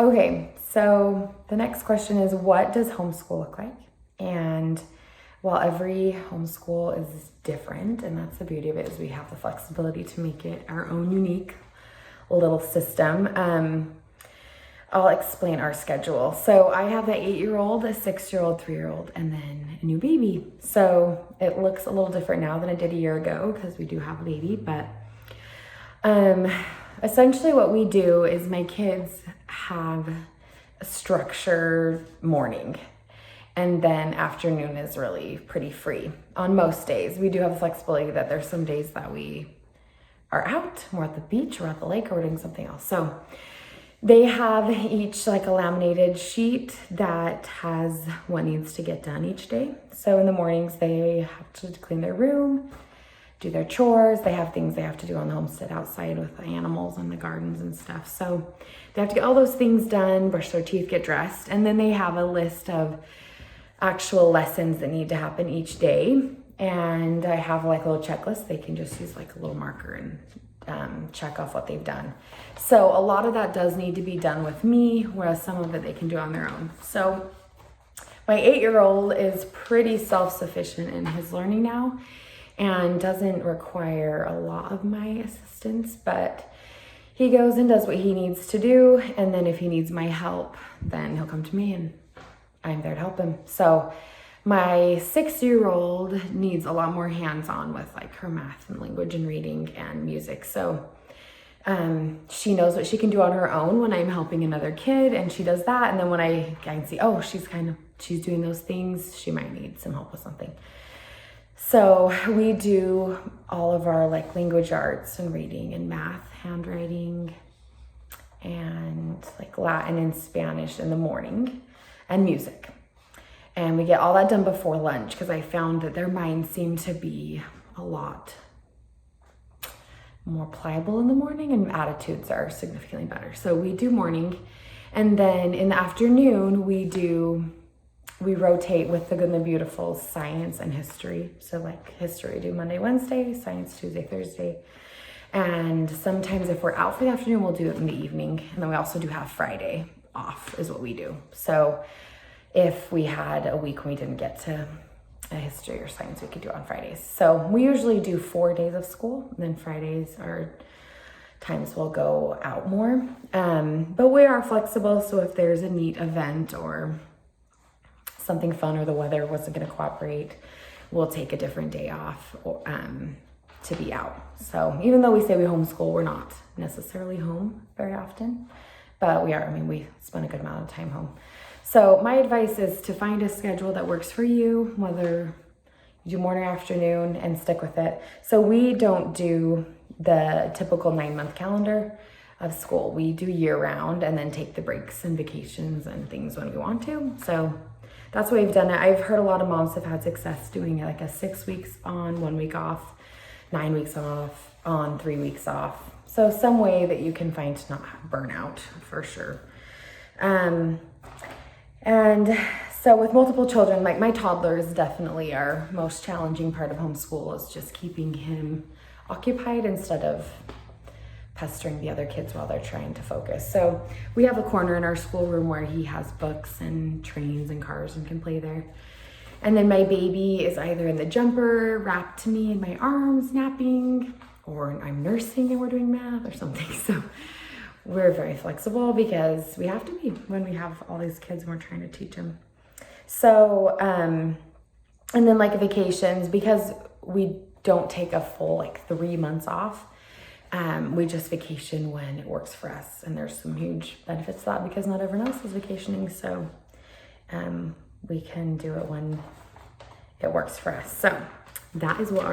Okay, so the next question is, what does homeschool look like? And while every homeschool is different, and that's the beauty of it, is we have the flexibility to make it our own unique little system. I'll explain our schedule. So I have an 8-year-old, a 6-year-old, 3-year-old, and then a new baby. So it looks a little different now than it did a year ago because we do have a baby, but essentially what we do is my kids have a structured morning, and then afternoon is really pretty free on most days. We do have the flexibility that there's some days that we are out, we're at the beach, we're at the lake, or we're doing something else. So they have each like a laminated sheet that has what needs to get done each day. So in the mornings they have to clean their room, do their chores. They have things they have to do on the homestead outside with the animals and the gardens and stuff. So they have to get all those things done, brush their teeth, get dressed. And then they have a list of actual lessons that need to happen each day. And I have like a little checklist. They can just use like a little marker and check off what they've done. So a lot of that does need to be done with me, whereas some of it they can do on their own. So my 8-year-old is pretty self-sufficient in his learning now and doesn't require a lot of my assistance, but he goes and does what he needs to do. And then if he needs my help, then he'll come to me and I'm there to help him. So my 6-year-old needs a lot more hands-on with like her math and language and reading and music. So she knows what she can do on her own when I'm helping another kid, and she does that. And then when I can see, oh, she's doing those things, she might need some help with something. So we do all of our like language arts and reading and math, handwriting, and like Latin and Spanish in the morning, and music. And we get all that done before lunch because I found that their minds seem to be a lot more pliable in the morning and attitudes are significantly better. So we do morning, and then in the afternoon we rotate with the Good and the Beautiful, science and history. So like history we do Monday, Wednesday, science Tuesday, Thursday. And sometimes if we're out for the afternoon, we'll do it in the evening. And then we also do have Friday off is what we do. So if we had a week when we didn't get to a history or science, we could do it on Fridays. So we usually do 4 days of school, and then Fridays are times we'll go out more. But we are flexible. So if there's a neat event or something fun, or the weather wasn't going to cooperate, we'll take a different day off to be out. So even though we say we homeschool, we're not necessarily home very often, but we are. I mean, we spend a good amount of time home. So my advice is to find a schedule that works for you, whether you do morning or afternoon, and stick with it. So we don't do the typical 9-month calendar of school. We do year round and then take the breaks and vacations and things when we want to. So that's why we've done it. I've heard a lot of moms have had success doing it, like a 6 weeks on, 1 week off, 9 weeks off, on, 3 weeks off. So some way that you can find to not have burnout for sure. And so with multiple children, like my toddler is definitely our most challenging part of homeschool, is just keeping him occupied instead of pestering the other kids while they're trying to focus. So we have a corner in our schoolroom where he has books and trains and cars and can play there. And then my baby is either in the jumper, wrapped to me in my arms, napping, or I'm nursing and we're doing math or something. So we're very flexible because we have to be when we have all these kids and we're trying to teach them. So, and then like vacations, because we don't take a full like 3 months off, we just vacation when it works for us. And there's some huge benefits to that because not everyone else is vacationing. So we can do it when it works for us. So that is what our